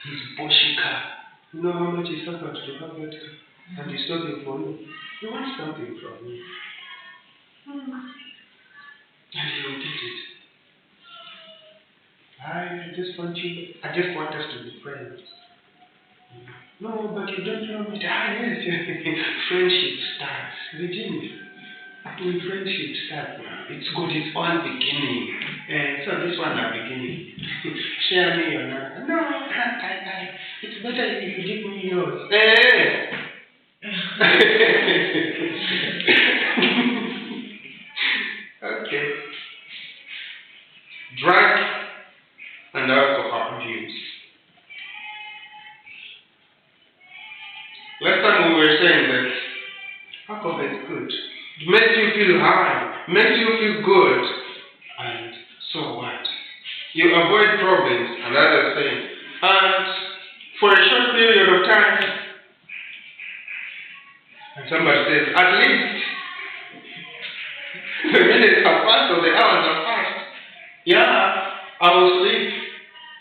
his Porsche car. You know how much he suffered to have that car? And he's talking for you. He wants something from you. And he will get it. I just want us to be friends. No, but you don't know me. Yes. Friendship starts. Virginia. When friendship starts now, it's good, it's all beginning. So this one are beginning. Share me your number. No, it's better if you give me yours. Okay. Drug and alcohol abuse. Last time we were saying that alcohol is good. It makes you feel high, makes you feel good. And so what? You avoid problems, and others say, and for a short period of time, and somebody says, at least the minutes have passed or the hours have passed. Yeah, I will sleep.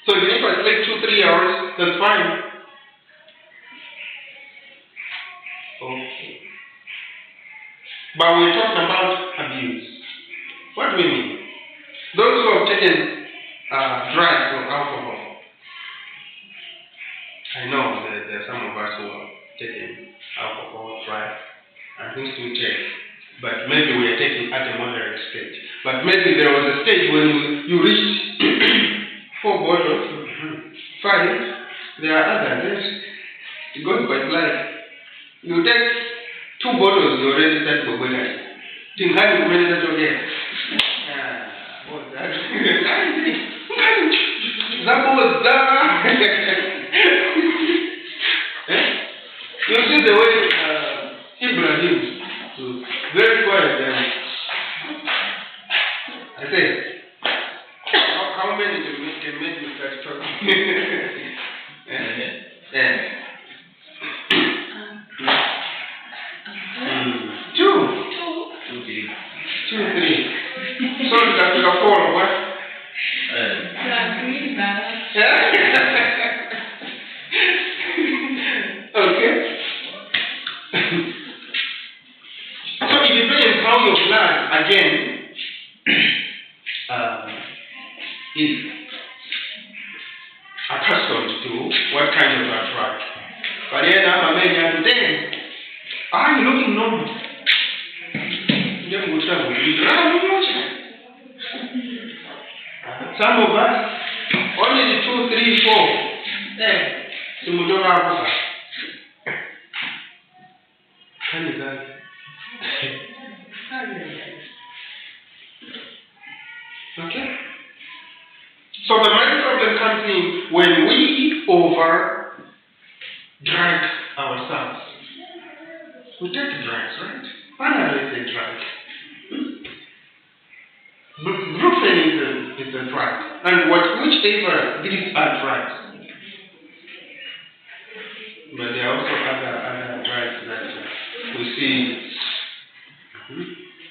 So if I sleep 2-3 hours, that's fine. Okay. But we're talking about abuse. What do we mean? Those who have taken drugs or alcohol. I know that there are some of us who have taken alcohol, drugs, and things we take. But maybe we are taking at a moderate stage. But maybe there was a stage when you reached 4 bottles, 5. There are others. It goes by life. You take 2 bottles, you already start to go down. Think how you manage that again? What's that? That was that. You see the way Ibrahim was very quiet. I say, how many can make you start talking? Two, 3. So that's your 4 or what? Okay. So it depends how your blood again is accustomed to what kind of a drug. But then I'm a man today. I'm looking normal. Some of us only 2, 3, 4. Okay? So the main problem comes in when we over drug ourselves. We take drugs, right? Panadol is a drug. Brufen is a drug. And whichever these are drugs. But there are also other drugs that we see.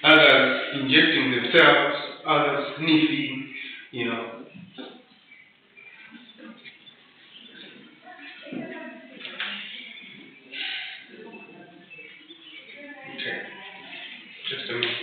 Others injecting themselves, others sniffing, Okay. Just a minute.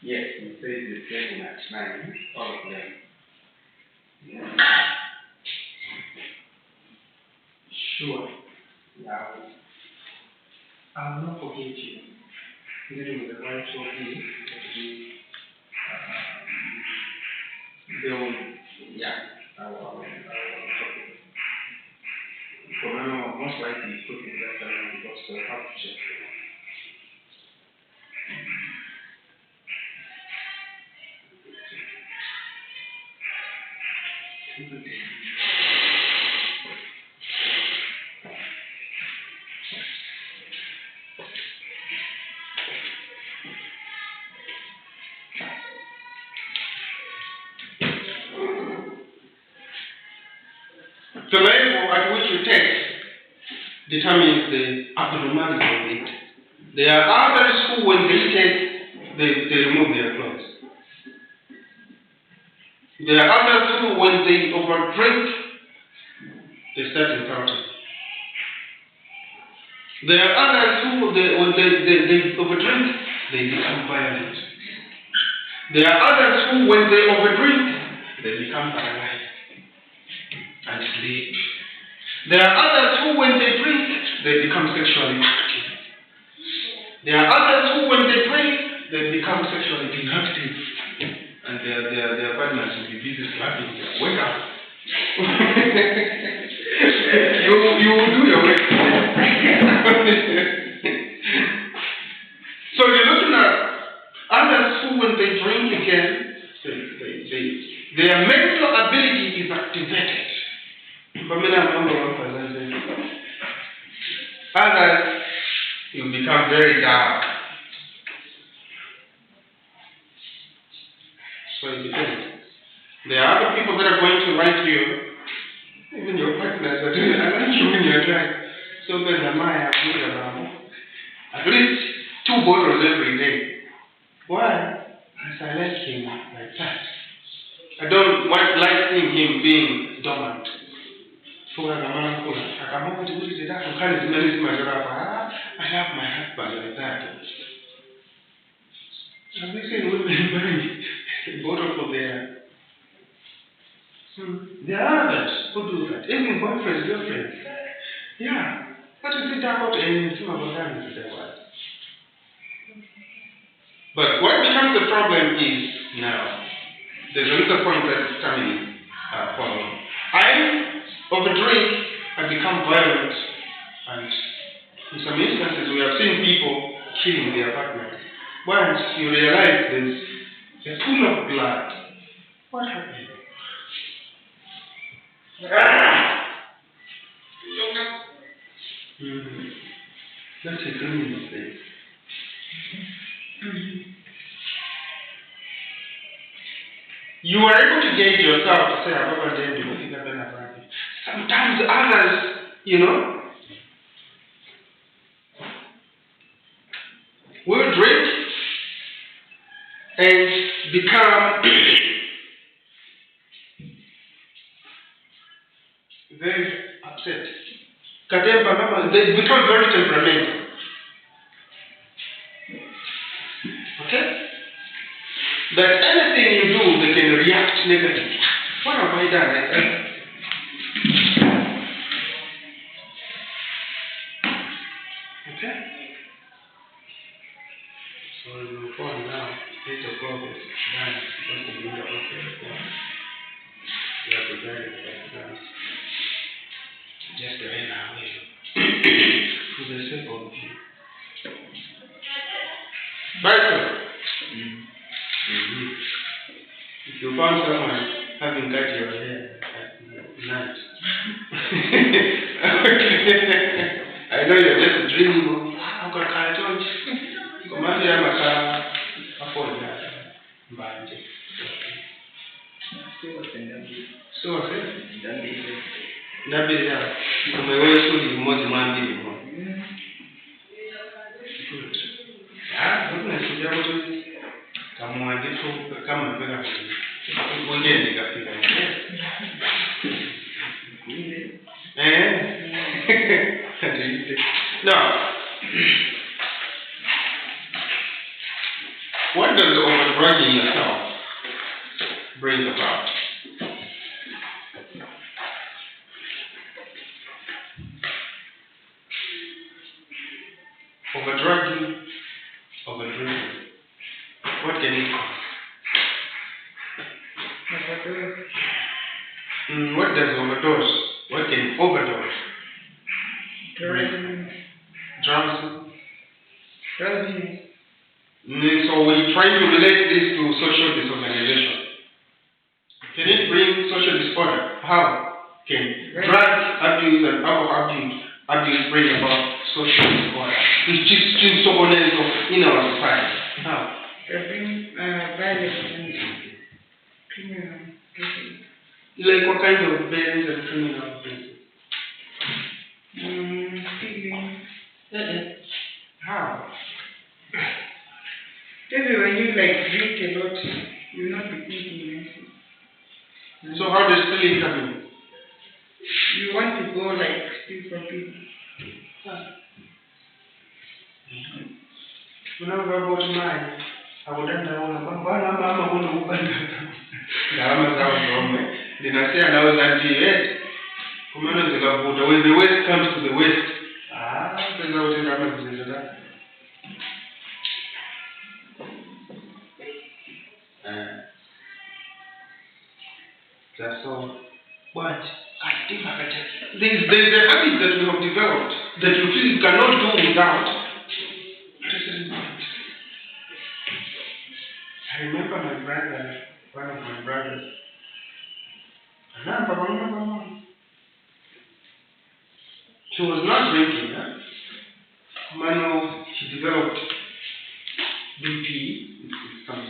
Yes, it says the same at 9, all of them. Sure. Yeah. I will not forget you. Dealing with the right of you. I will most likely putting that down because they'll have to check. The level at which you take determines the abnormality of it. There are others who, when they take, they remove their clothes. There are others who, when they overdrink, they start insulting. There are others who, when they overdrink, they become violent. There are others who, when they overdrink, they become paralyzed and sleep. There are others who, when they drink, they become sexually active. There are others who, when they drink, they become sexually inactive. And their partners will be busy slapping them. Wake up. you will do your work. So you're looking at others who, when they drink again, their mental ability is activated. Others, you become very dark. So it depends. There are other people that are going to like you, even your partners are doing, I like you when you're drunk. So then at least 2 bottles every day. Why? Because I like him like that. I don't like seeing him being dormant. I love my husband like that. Have you seen women buying a bottle for their... There are others who do that. Even boyfriends, girlfriends. Yeah. What is it about anything about that is the word? But what becomes the problem is now, there's another point that is coming following. I overdrink, I become violent, and in some instances we have seen people killing their partners. Once you realize there's a pool of blood, what happened? That's a green mistake. You are able to gauge yourself to say, sometimes others, will drink and become very upset. They become very temperamental. Okay? That anything you do, they can react negatively. What have I done? Okay? So we move on now. 8 o'clock is done. Because the window open. We have to guide it. Just the rain away. For the sake of you. Right? If you found someone having cut your hair at night, I know you're just dreaming of, I've got cartons. Come on, I'm a afford that. So I said, Nabila, you may always show you more demanding. Good. I'm going to be kama mpaka ngoja nikafika now, what does overdrugging yourself bring about? Overdrugging, overdrinking. What can it cause? What does overdose? What can overdose? Drugs. So we try to relate this to social disorganization. Can it bring social disorder? How can drug abuse and alcohol abuse bring about social disorder? It's just disorganization in our society. How? Violence and criminal cases. Like what kind of violence and criminal cases? you want to go like speak for people. Whenever I go to mine, I would enter on a mama won't open Garamas out from me. Then I say, and I was anti-West. Commander when the West comes to the West. There's out in Ramadan. That's all. But there's a habit that we have developed that you feel you cannot do without. I remember my brother, one of my brothers. He was not drinking. Manu, he developed BP, some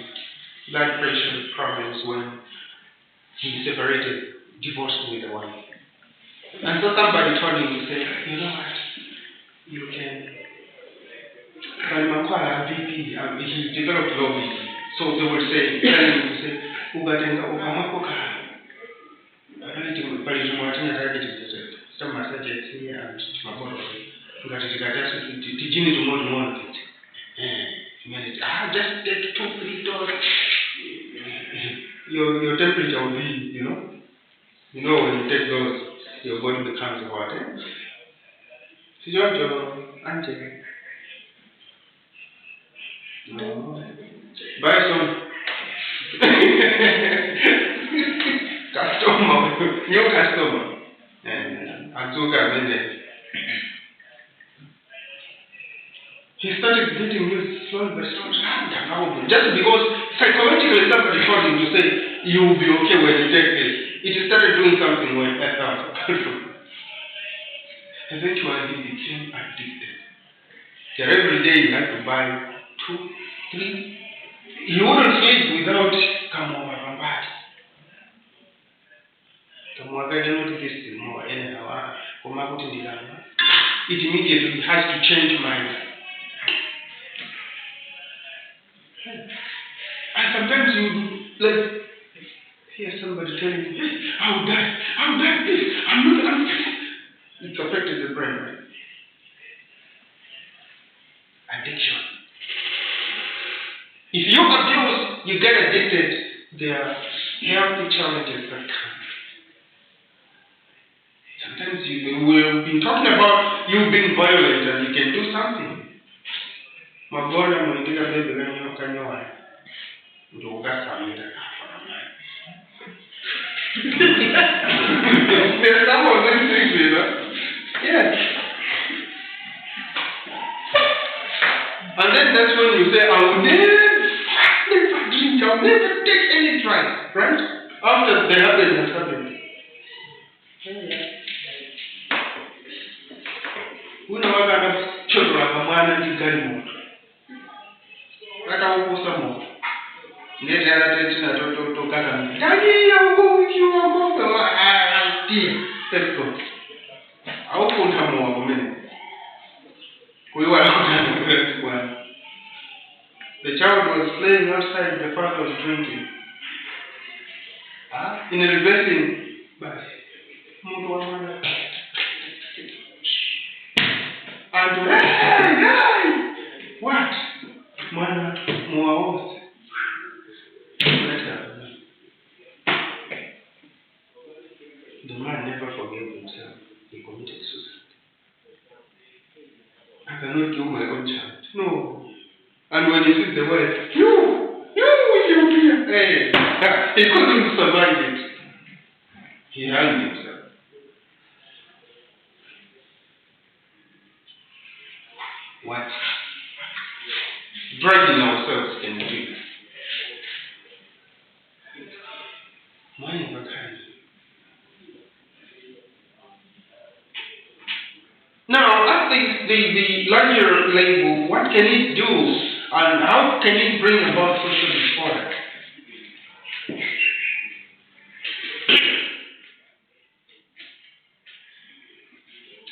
blood pressure problems when he separated, divorced with the wife. And so somebody told him to say, you know what, you can, BP, he developed low BP. So they would say, tell him to say, Ugatenga Ukamakoka. But it's more than a some messages here and my body. Tijini to more it. Just take $2-3. Your temperature will be, you know when you take those, your body becomes hot. So your auntie. No. Buy some customer, new customer, and Azuka. He started getting used slowly but slowly. Just because psychologically somebody told him to say, you will be okay when you take this. It started doing something when I thought. Eventually he became addicted. So every day he had to buy 2, 3. He wouldn't sleep without come over from bad. It immediately has to change mind. And sometimes you hear somebody telling you, hey, I'll die this, I'm it's affected the brain, right? Addiction. If you abuse, you get addicted, there are healthy challenges that come. Sometimes we've been talking about you being violent and you can do something. Magona mwingira bebe ganyo kanyoa. Ndo ugasamira. There's some of these things, Yes. And then that's when you say, I'll never drink, I'll never take any drug, right? After the habit has happened. Unawaga children of a man and gun. Hata huko samo. Ndio tena to kaka. Daddy, I'll go with you, I'll go. Let's go. I'll put her more minute. We were one. The child was playing outside, the father was drinking. In a reversing bus. And hey! What? Mwana muaozi. The man never forgave himself. He committed suicide. I cannot kill my own child. No. And when he sees the wife, you will be hey. He couldn't survive it. He hanged himself. What? Dragging ourselves can do. Money back hand. Now, at the larger label, what can it do and how can it bring about social disorder?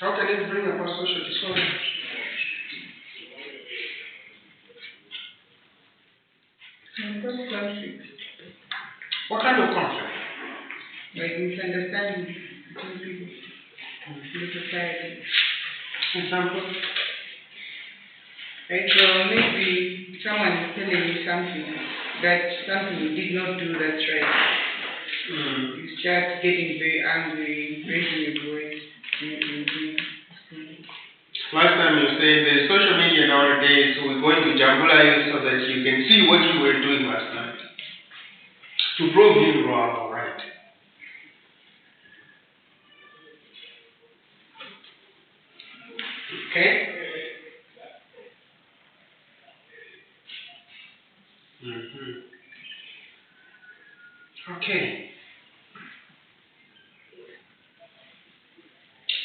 How can it bring about social disorder? Conflict. What kind of conflict? Like misunderstanding between people. the society. Example? Right, so maybe someone is telling you something you did not do that's right. You start getting very angry, raising your voice. Last time you said the social media nowadays, so we're going to jambula you so that you can see what you were doing last night. To prove you wrong or right. Okay? Okay.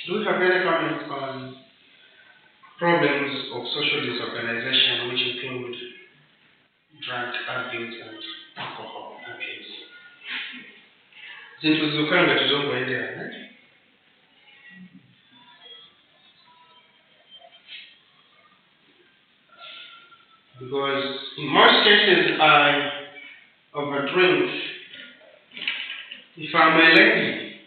Do you have any comments on problems of social disorganization which include drug abuse and alcohol abuse? Zinthu zokanga tizongoenderana. Because in most cases I overdrink. If I'm a lady,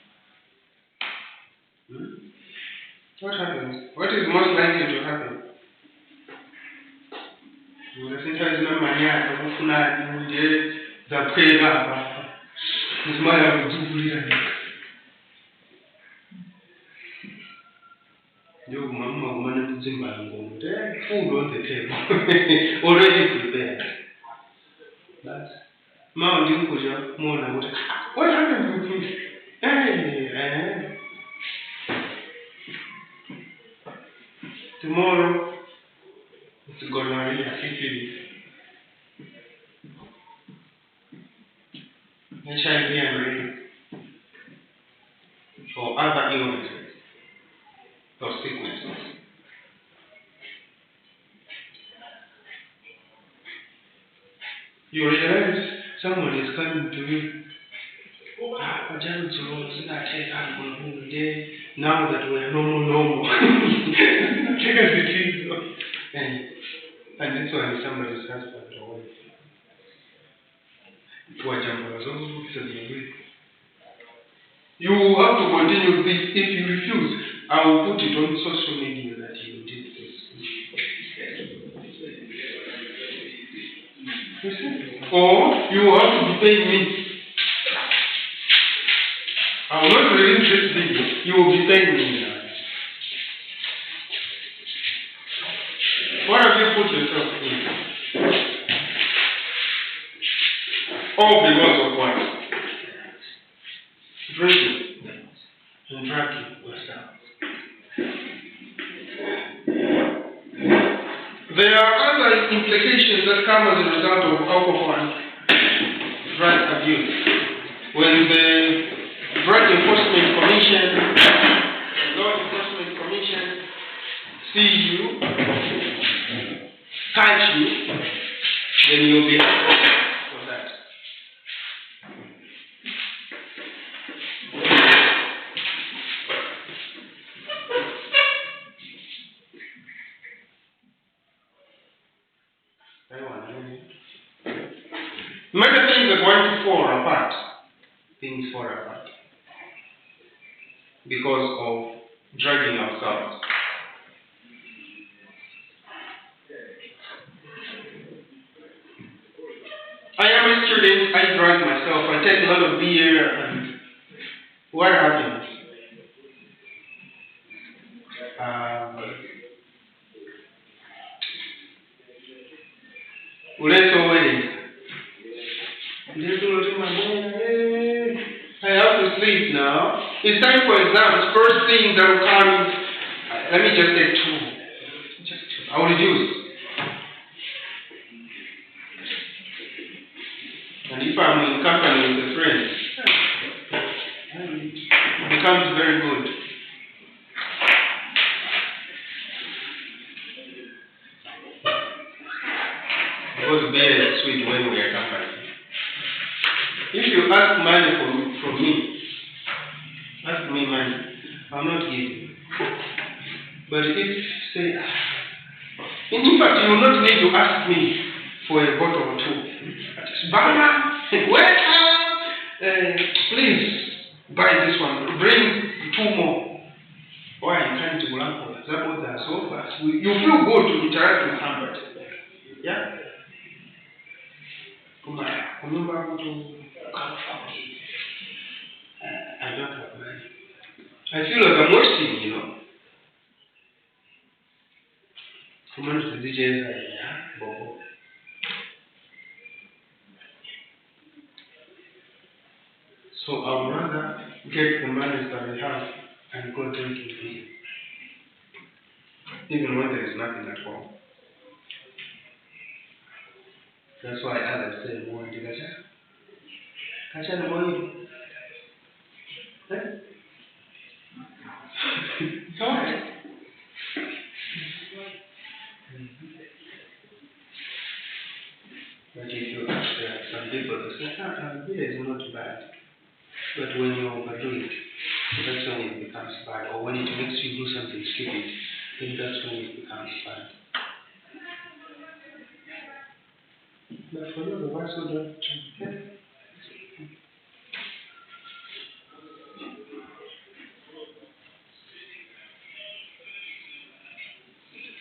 what happens? What is most likely to happen? Sometimes no money the prayer is my you mama woman food on the table already prepared. That's Mom didn't put your more than what happened to me? Hey, tomorrow it's gonorrhea, syphilis, HIV and AIDS, or other illnesses or sicknesses. You realize someone is coming to you. Now that we are normal. And this one is somebody's husband or wife. You have to continue this. If you refuse, I will put it on social media that you did this. Or you have to be paying me. I will not release this video. You will be paying me now. What have you put yourself in? All because of what? Drinking and drugging yourself. There are other implications that come as a result of alcohol and drug abuse. When the Drug Enforcement Commission, Law Enforcement Commission see you, catch you, then you'll be arrested for that. Many things are going to fall apart. Things fall apart because of drugging ourselves. I am a student, I drug myself, I take a lot of beer, and what happens? I have to sleep now. It's time for exams. First thing that will come, let me just say two. I will reduce. And if I'm in company with a friend, it becomes very good. Because beer is sweet when we are company. If you ask money from me, ask me money, I'll not give you. But if say, in fact, you will not need to ask me for a bottle or two. Bama, please buy this one. Bring two more. Suppose that so fast. You feel good to interact with somebody. Yeah? Remember how to I don't have money. I feel like I'm wasting, you know. Come on to the DJs, yeah, Bobo. So I would rather get the money that I have and go drinking beer. Even when there is nothing at home. That's why others say, more in the Kacha the money. It's alright. But if you ask some people, they say, beer is not bad. But when you overdo it, that's when it becomes bad. Or when it makes you do something stupid, then that's when it becomes bad. But for those of us who don't drink,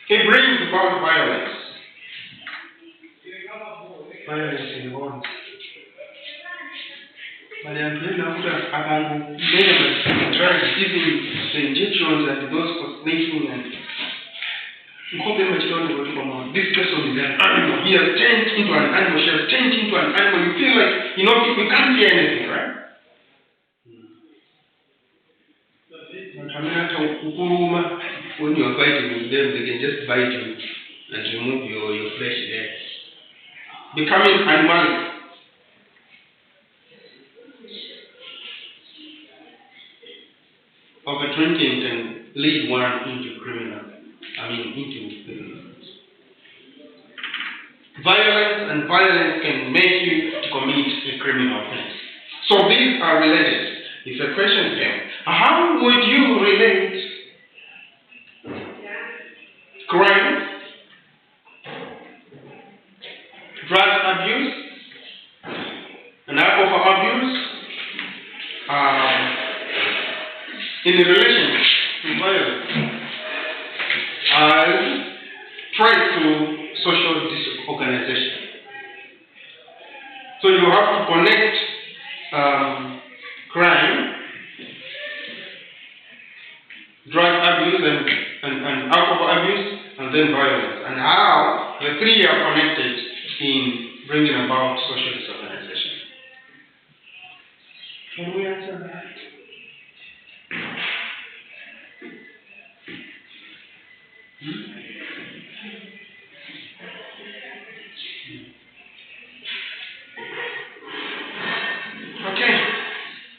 it brings about violence. Violence in homes. But I'm praying now that drugs, even the injections and those for sneaking and this person is an animal. He has changed into an animal. She has changed into an animal. You feel like, you can't hear anything, right? When you are fighting with them, they can just bite you and remove your flesh there. Becoming animalic. Overdrinking can lead one into violence, and violence can make you to commit a criminal offense. So these are related. It's a question here. How would you relate crime, drug abuse, and alcohol abuse in relation to violence as threat to social disorganization? So you have to connect crime, drug abuse, and alcohol abuse, and then violence, and how the three are connected in bringing about social disorganization. Can we answer that? Okay.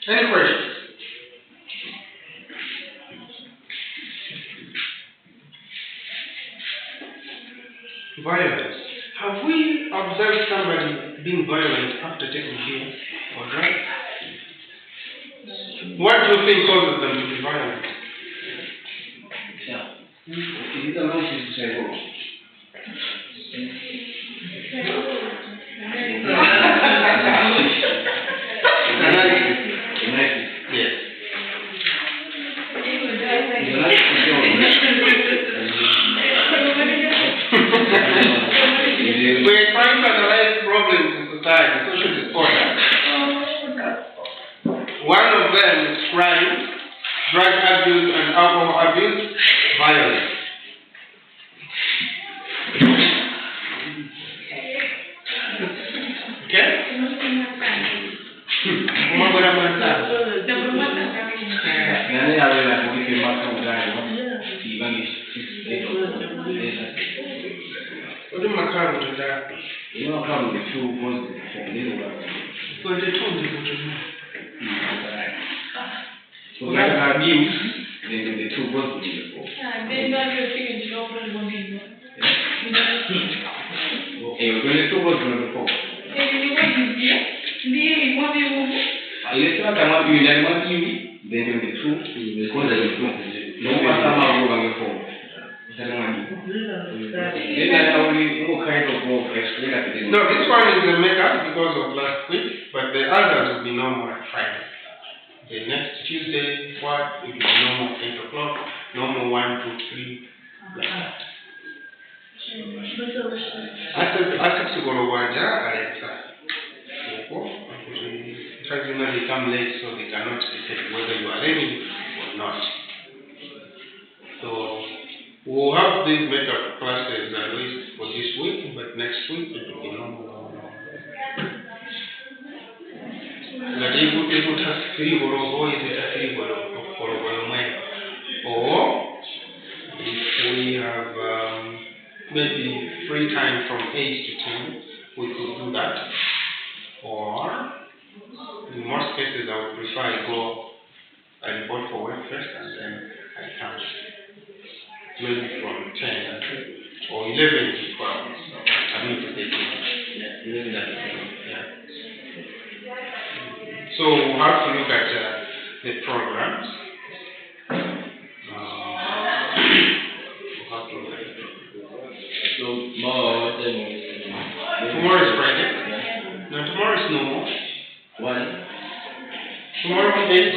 Any questions? Violence. Have we observed somebody being violent after taking beer or drugs? What do you think causes them to be violent? Yes. We are trying to analyze problems in society, social disorder. One of them is crime, drug abuse, and alcohol abuse, violence. Okay? What do Macau do that? You know how the two was from little one. So they told you to do. So like abuse, then the two was before. Okay, when the two was before. Let's not come up with that one TV, then the two, because of the two. No matter how long before. No, this one is a makeup because of last week, but the others will be normal at Friday. The next Tuesday, it will be normal at 8 o'clock. normal 1, 2, 3, like that. After Sigorowaja, Alexa. Traditionally, they come late, so they cannot detect whether you are ready or not. So, we'll have these makeup classes at least for this week, but next week it will be normal. But if it has 3 or is it a 3 or if we have maybe free time from 8 to 10, we could do that. Or, in most cases, I would prefer I report for work first and then I come. Maybe from 10 or 11 to 12. I need to take it. Yeah. So we'll have to look at the programs. We'll have to look at it. So, tomorrow is Friday? No, tomorrow is no more. One. Tomorrow is 8.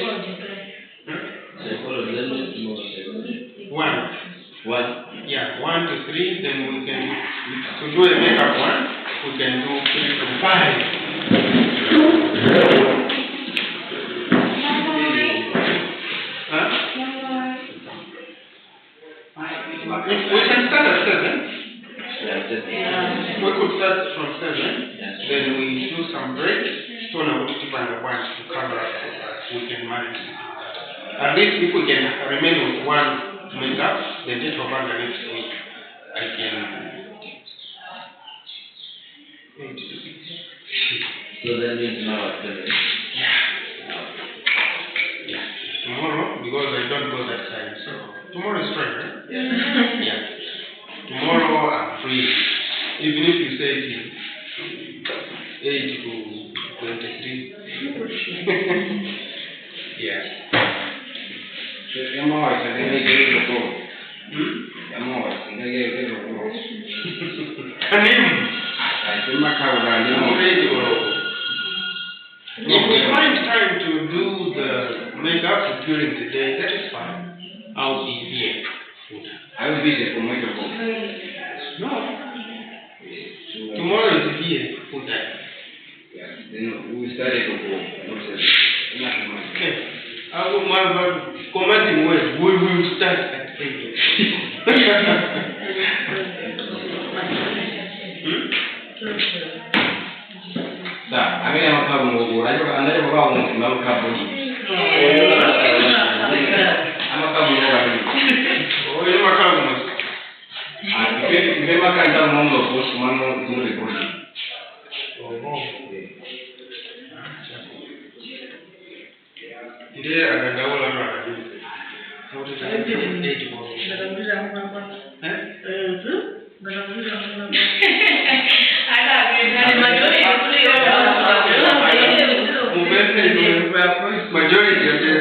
One. Yeah, 1 to 3, then we can, to do a makeup one, we can do 3 to 5. Huh? We can start at 7. We could start from 7, then we do some break, so now we keep on the ones to cover up, we can manage to do that. At least if we can remain with one makeup, then take over the next week. I can. So that means now at 7. Yeah. Tomorrow, because I don't go that time, so tomorrow is Friday. Yeah. Tomorrow I'm free. Even if you say 8 to 23. Yeah. If we find time to do the makeup during the day, that is fine. I'll be here. I will be there for makeup. No. Tomorrow is here full time. Yeah, then we started to go. Okay. I will have commanding word. We will start at 8. I mean, I'm a majority of them.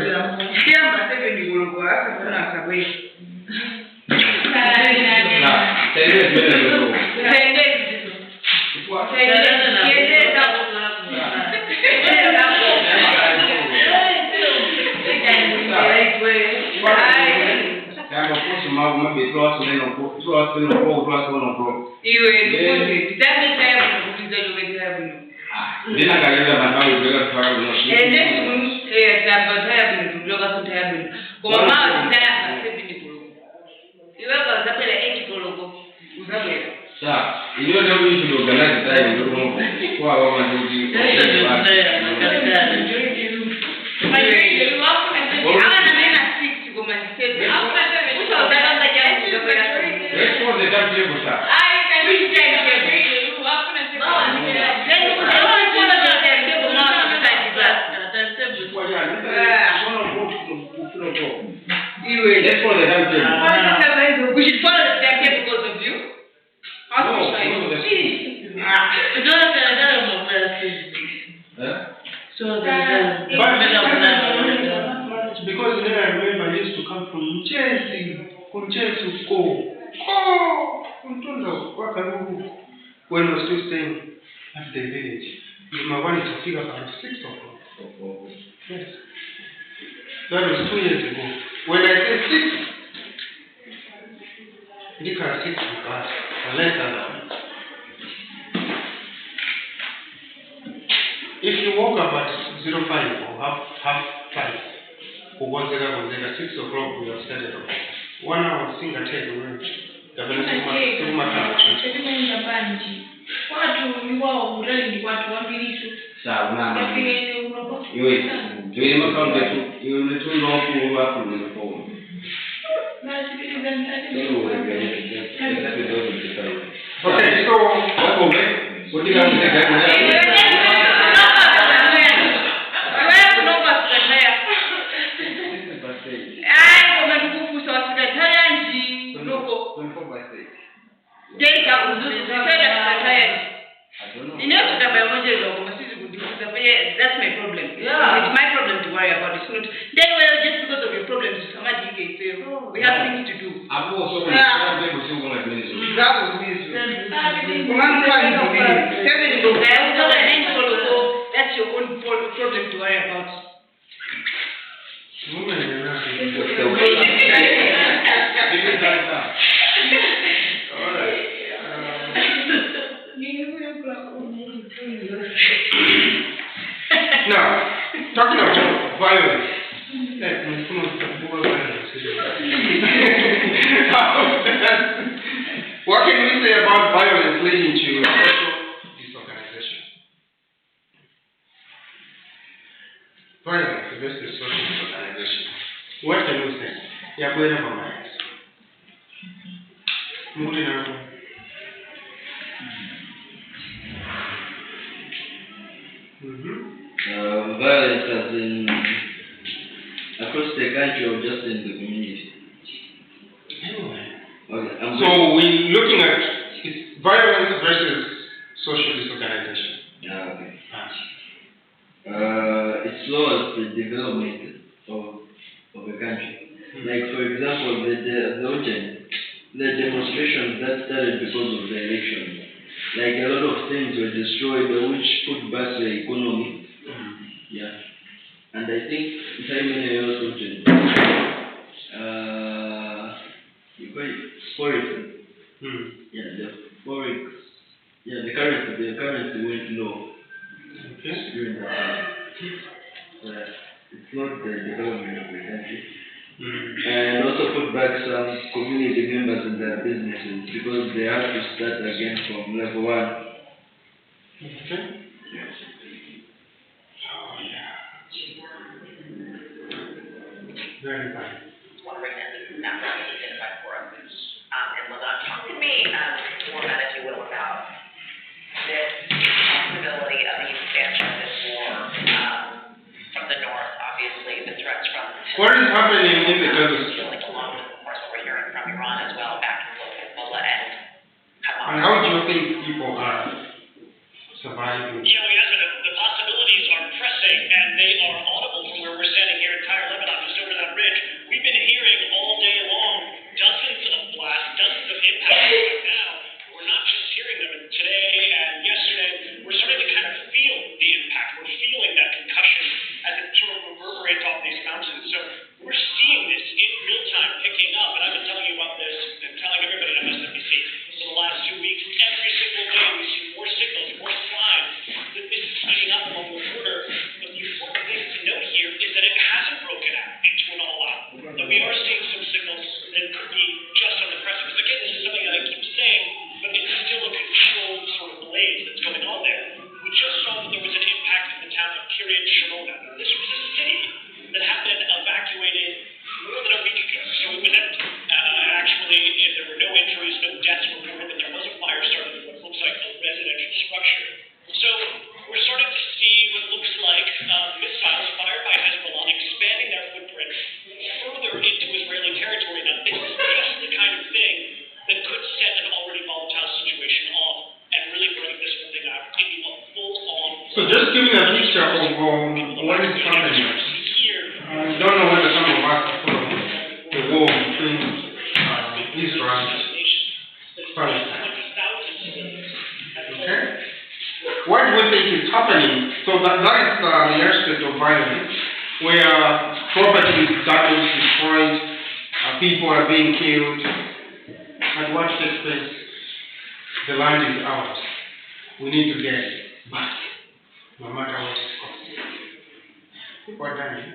Because then I remember I used to come from Chelsea to school. When I was still staying at the village, my one is to pick up at 6 o'clock. Yes. That was 2 years ago. When I say 6, Ndika 6 class, less than that. If you woke up at 05 or half 5, Gonzaga, 6 o'clock we have started off. 1 hour single take away. Sawa mama. Yoi. Tuwe makamba tu. Yoi tu nofu wako mnapo. Okay, so wako mbe. Kodi kama that's my problem. Yeah. It's my problem to worry about. It's not. Then well, just because of your problems, we have things to do. That's your own problem to worry about. Now, talking about violence. What can we say about violence leading to social disorganization? Violence against the social disorganization. What can we say? Yeah, we're never mind. Moving on. Violence as in across the country or just in the community? Anyway. Okay. So we're looking at violence versus social disorganization. Okay. It slows the development of a country. Like for example, the demonstrations that started because of the elections. Like a lot of things were destroyed, which put back the economy. Yeah. And I think time also you call it forex. Yeah, the forex. Yeah, the currency went low. Okay. During that time. It's not the development of the country. And also put back some community members in their businesses because they have to start again from level 1. Okay. Yes. Oh yeah. Very fine. Wondering if that was identified for us. And Ladon, talk to me more about, if you will, about this possibility of the expansion of this war from the north, obviously, the threats from... What is happening in the Gaza Strip? Like along with, of course, what we're hearing from Iran as well, back and forth with Hezbollah and Hamas. And how do you think people are surviving? Yeah, the possibilities are pressing, and they are audible from where we're standing here in Tyre, Lebanon, just over that ridge. We've been hearing all day long dozens of blasts, dozens of impacts. Now, we're not just hearing them today and yesterday. We're starting to kind of feel the impact. We're feeling that concussion as it sort of reverberates off these mountains. So we're seeing this in real time picking up, and I've been telling you about this and telling everybody at MSNBC for the last 2 weeks. Every single day we see more signals, more signs that this is heating up along the border. But the important thing to note here is that it hasn't broken out into an all-out. That we are seeing some signals that could be just on the precipice. Again, this is something that I keep saying, but it's still a controlled sort of blaze that's going on there. We just saw that there was an impact in the town of Kiryat Shimona. This was a city that had been evacuated more than a week ago. So it was empty. Actually, there were no injuries, no deaths reported, but there was a fire started in what looks like a residential structure. So we're starting to see what looks like missiles fired by Hezbollah expanding their footprint further into Israeli territory. Now, this is just the kind of thing that could set an already volatile situation off and really bring this whole thing out into a full-on... So just give me a picture of what is happening. I don't know whether some of us are following the war between Israel and Palestine. Okay? What do we think is happening? So that is the aspect of violence, where property is damaged, destroyed, people are being killed. at what expense the land is ours. We need to get it back, no matter what it costs. People are dying.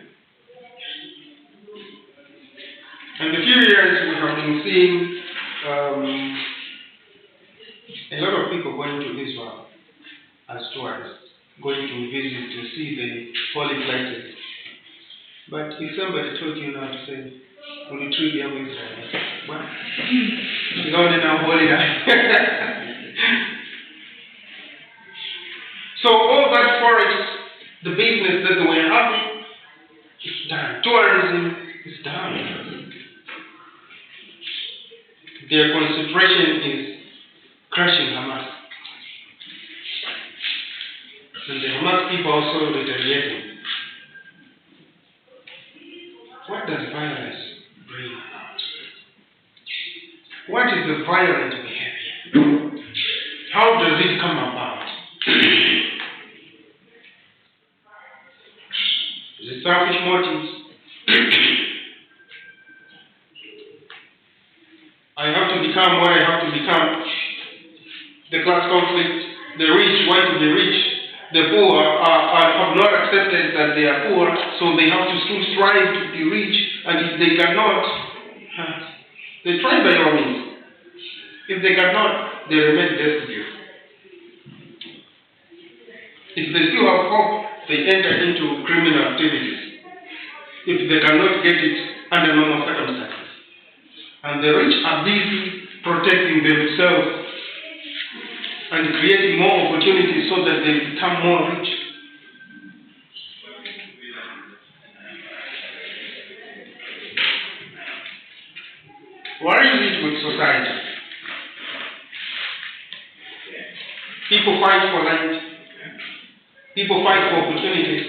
In the few years we have been seeing a lot of people going to Israel as tourists, going to visit to see the holy places. But if somebody told you now to say, will you treat them Israel? What? It's only now holy land. So all that forest, the business that they were having, is done. Tourism is done. Their concentration is crushing Hamas. And the Hamas people also retaliating. What does violence bring about? What is the violent behavior? How does it come about? Is it selfish motives? I have to become what I have to become. The class conflict, the rich want to be rich. The poor have not accepted that they are poor, so they have to still strive to be rich. And if they cannot, they try by all means. If they cannot, they remain destitute. If they still have hope, they enter into criminal activities. If they cannot get it under normal circumstances. And the rich are busy protecting themselves and creating more opportunities so that they become more rich. What is it with society? People fight for land. People fight for opportunities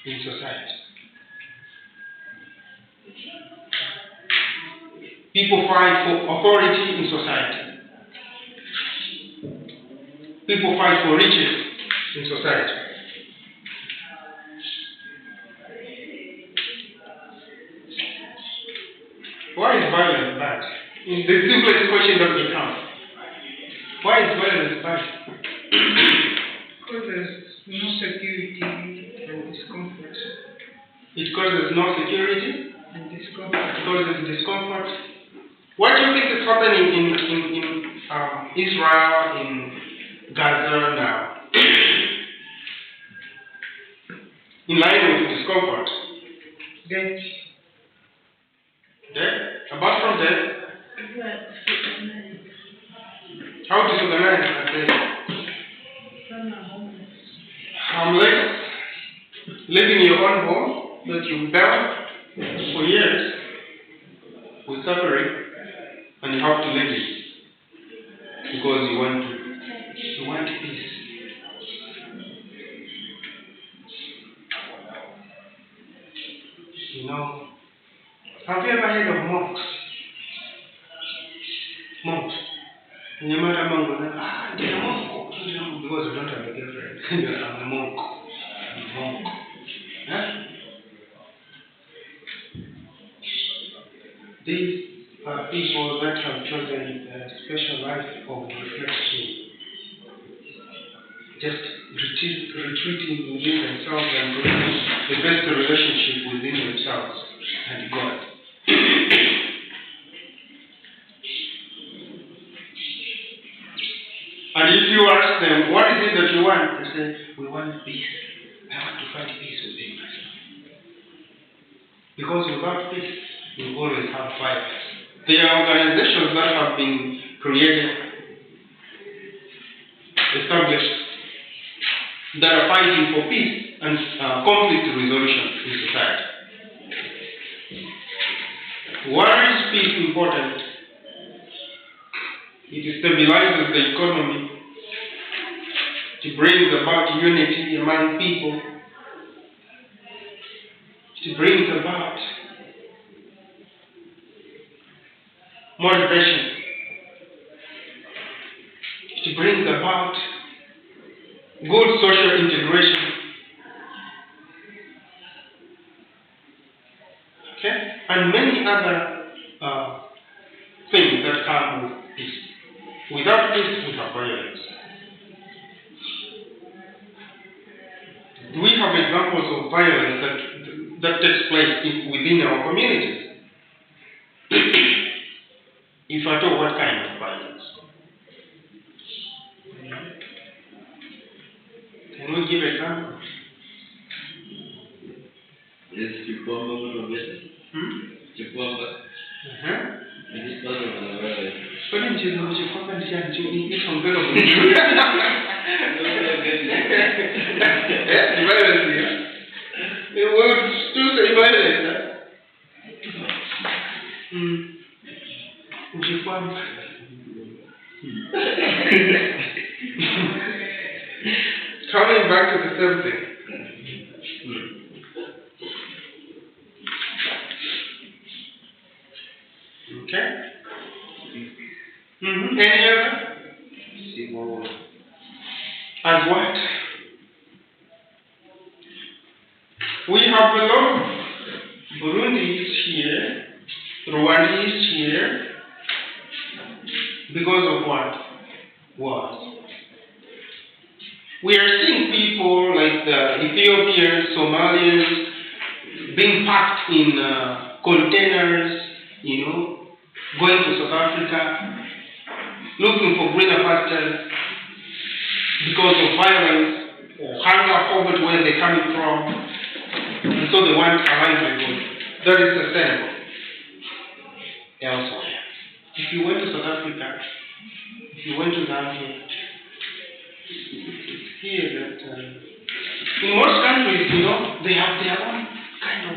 in society. People fight for authority in society. People fight for riches in society. Why is violence bad? The simplest question that may come. Why is violence bad? Because there's no security and discomfort. It causes no security. And discomfort. It causes discomfort. What do you think is happening in Israel, in Gaza now? In line with discomfort. Death. Death? Apart from death? How disorganized are they? Homeless, living in your own home that you built for years with suffering, and you have to leave it because you want peace. You know, have you ever heard of monks? Monks. And you might have a monk, because you don't have a girlfriend. I'm a monk. I'm a monk. Huh? These are people that have chosen a special life of reflection. Just retreating within themselves and creating the best relationship within themselves and God. And if you ask them, what is it that you want? They say, we want peace. I want to find peace within myself. Because without peace, you always have violence. There are organizations that have been created, established, that are fighting for peace and conflict resolution in society. Why is peace important? It stabilizes the economy. It brings about unity among people. It brings about motivation. It brings about good social integration. Okay? And many other things that come with peace. Without peace, we have violence. We have examples of violence that takes place within our communities. If at all, what kind of violence? Can we give examples? Yes, Chikwamba motivated. Chikwamba. It is part of the violence. Swali mchezo kwamba ni ongelo violence here. We would still say violence. Ujikwamba. Coming back to the same thing. Okay? Any other? As what? We have a lot of Burundis here, Rwandese here, because of what? Wars. We are seeing people like the Ethiopians, Somalians, being packed in containers, going to South Africa, looking for greener pastures because of violence or hunger, poverty, where they're coming from, and so they want a livelihood that is sustainable elsewhere. If you went to South Africa, if you went to Zambia, it's here that in most countries, they have their own kind of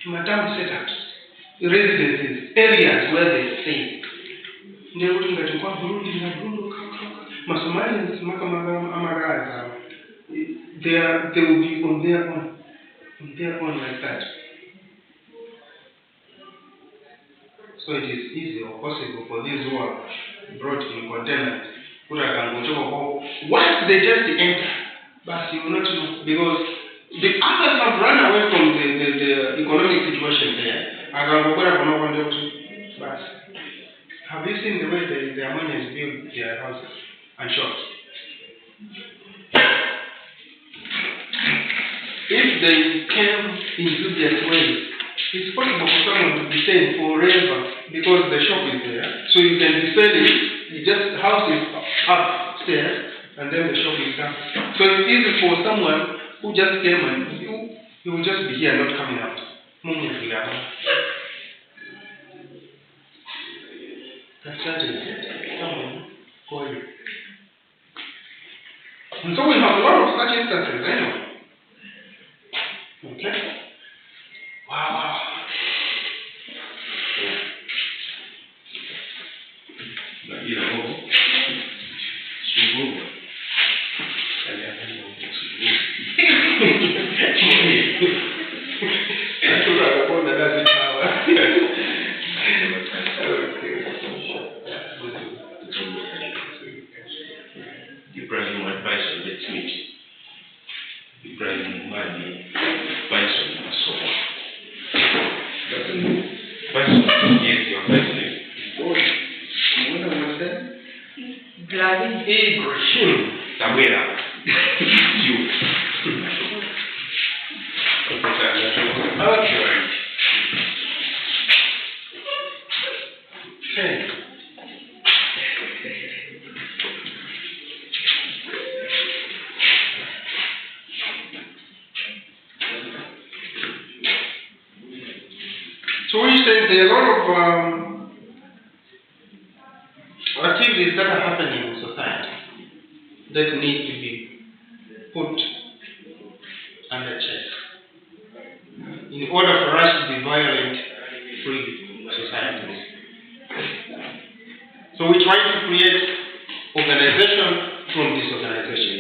madam setups, residences, areas where they stay. They're looking at Burundi, Somalians, they will be on their own like that. So it is easy or possible for these who are brought in containers, once they just enter, but you will not know, because the others have run away from the economic situation there. But have you seen the way the Armenians build their houses and shops? If they came into their ways, it's possible for someone to be staying forever because the shop is there. So you can be selling, the house is upstairs and then the shop is down. So it's easy for someone who just came and you will just be here, not coming out. That's and so we have a lot of such instances anyway. Okay? Wow. Ibrahim advice on let's meet. Ibrahim Mali advice on Masoba. Bison, yes, your first name. What was that? Ibrahim. Ibrahim. Tamera. You. Okay. So we said there are a lot of activities that are happening in society that need to be put under check in order for us to be violent-free societies. So we try to create organization from disorganization.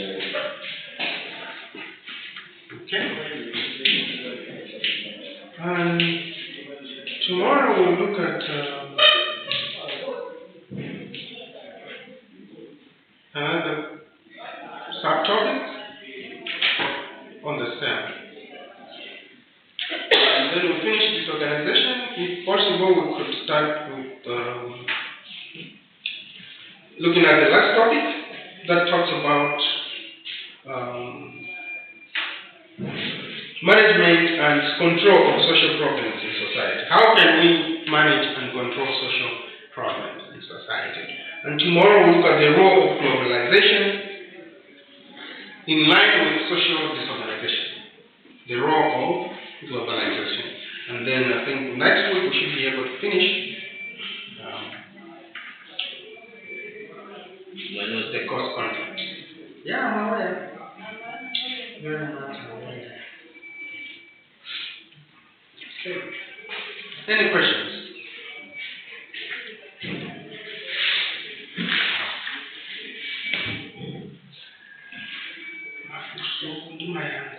Okay? And tomorrow we'll look at another subtopic on the stem. And then we'll finish this organization. If possible, we could start with Looking at the last topic, that talks about management and control of social problems in society. How can we manage and control social problems in society? And tomorrow we'll look at the role of globalization in line with social disorganization. The role of globalization. And then I think next week we should be able to finish the cost contract. Yeah, I'm aware. Very much aware. Okay. Any questions? So, do my answer.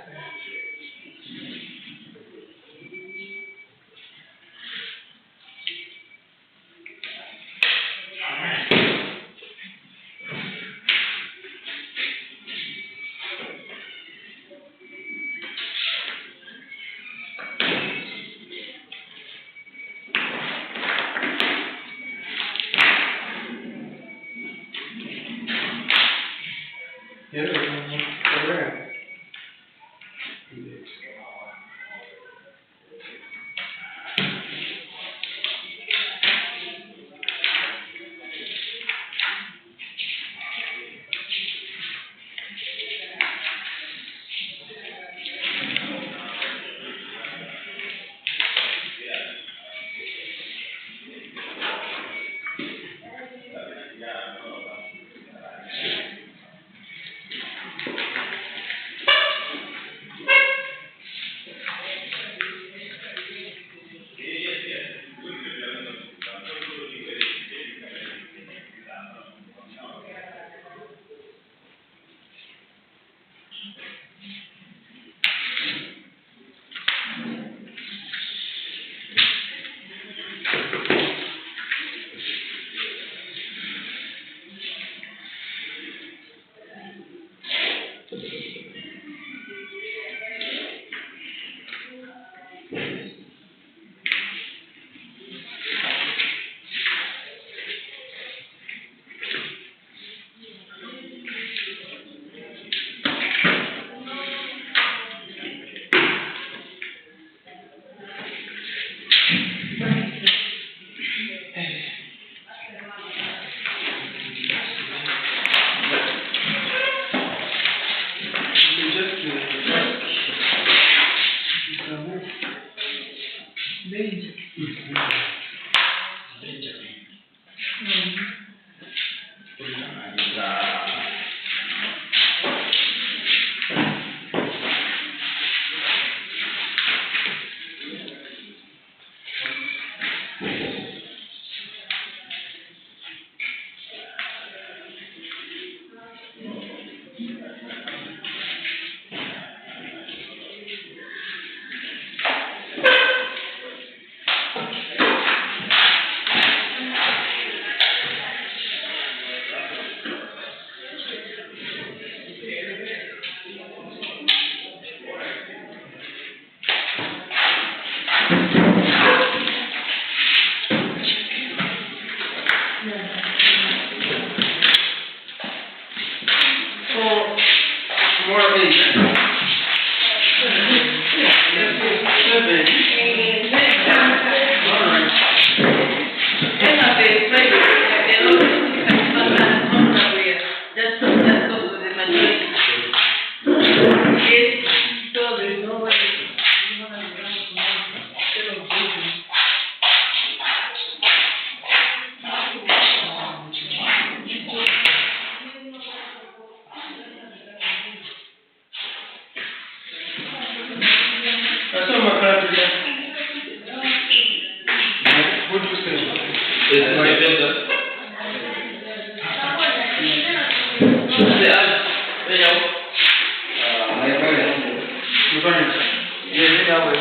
Yeah, aware.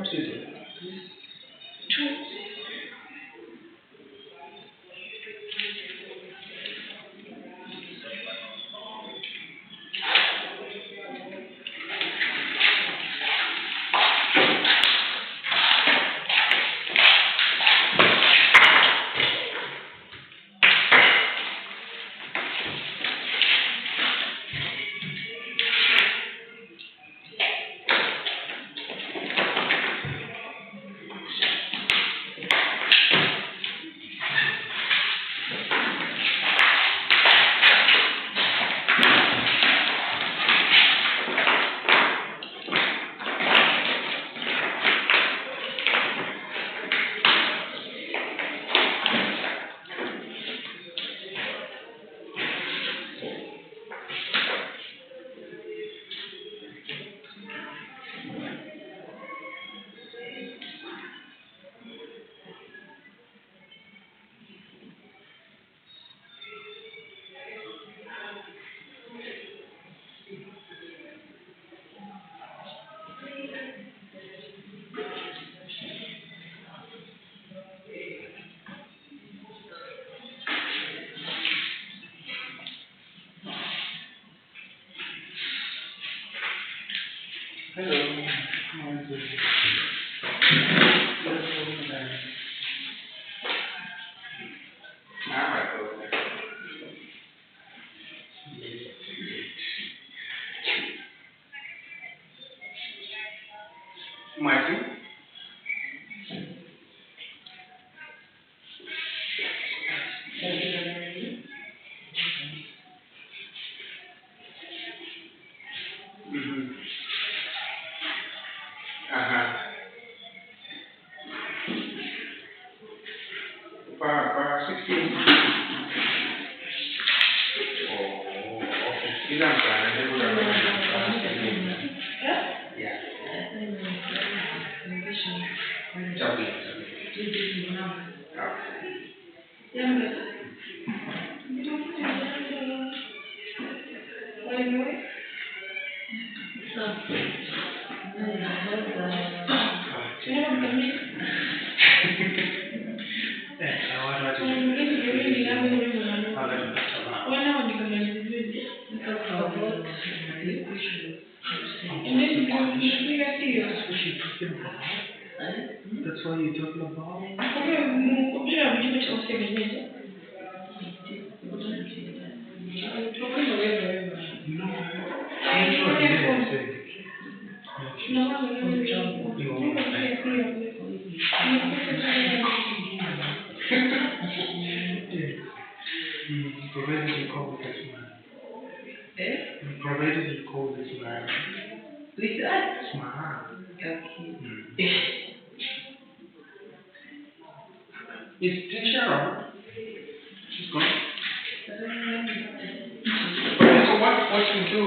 What is it? Hello. How is it? Martin? Mm-hmm. Uh-huh. For 16. Oh, okay. These are fine. They would have yeah. Double. That's what you're talking about? Provided you call this man. Provided you call this man. Smart. Is teacher around? She's gone. Okay, so what you do,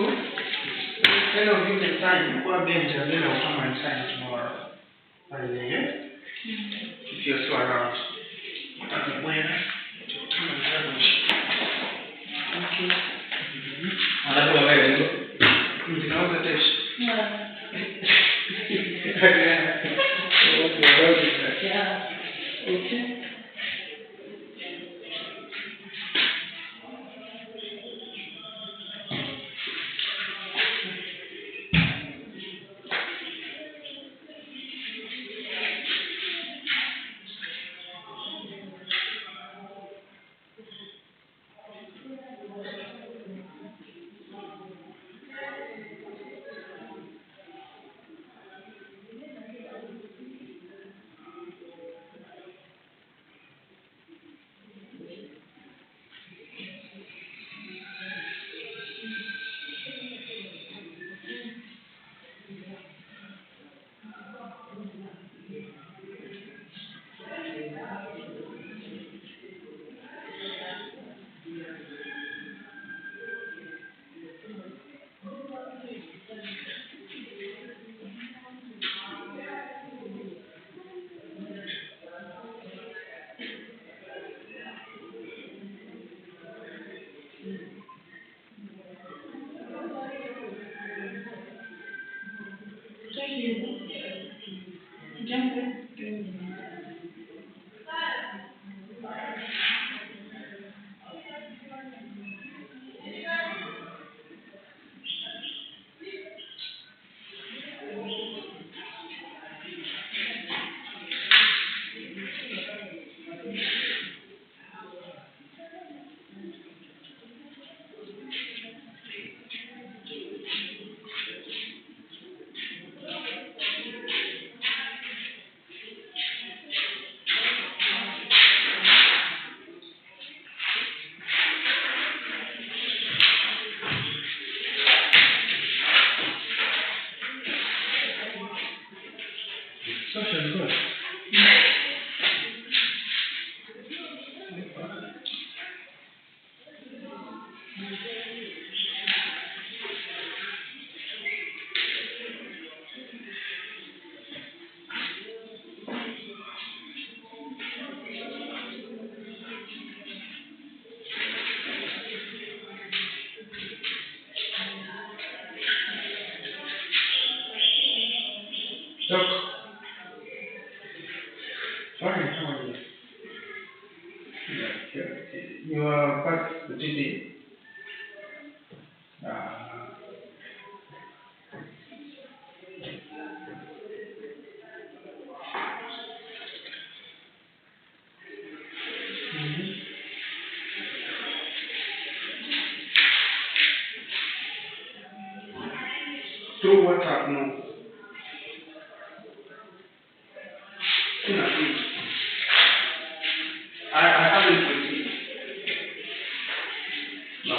instead of you can sign, go up there and then I'll come and sign tomorrow. Are you there? If you're still around. Okay, when? Come and tell me. Okay. You know the dish? Okay. You are back to TV. Through WhatsApp, no. I haven't received. No.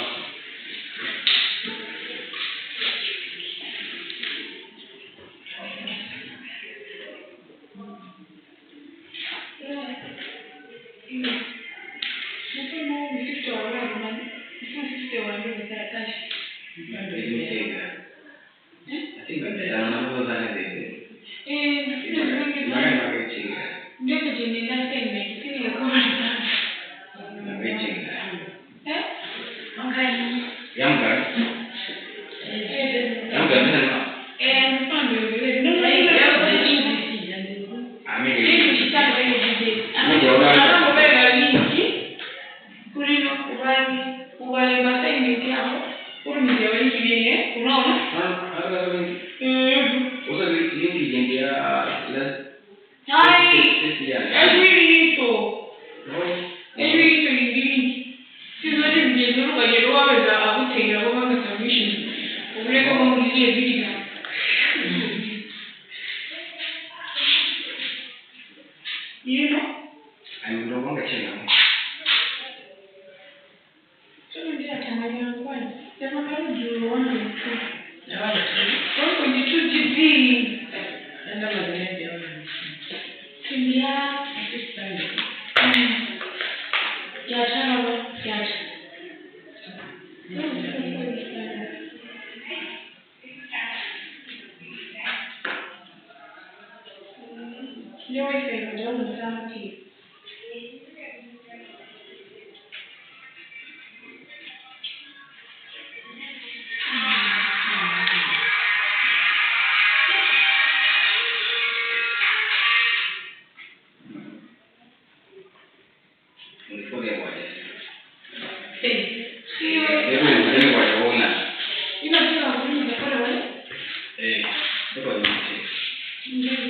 Let me check that. I think I remember that. Let me check that. I'm no longer checking. Forget about it. Hey, what about you?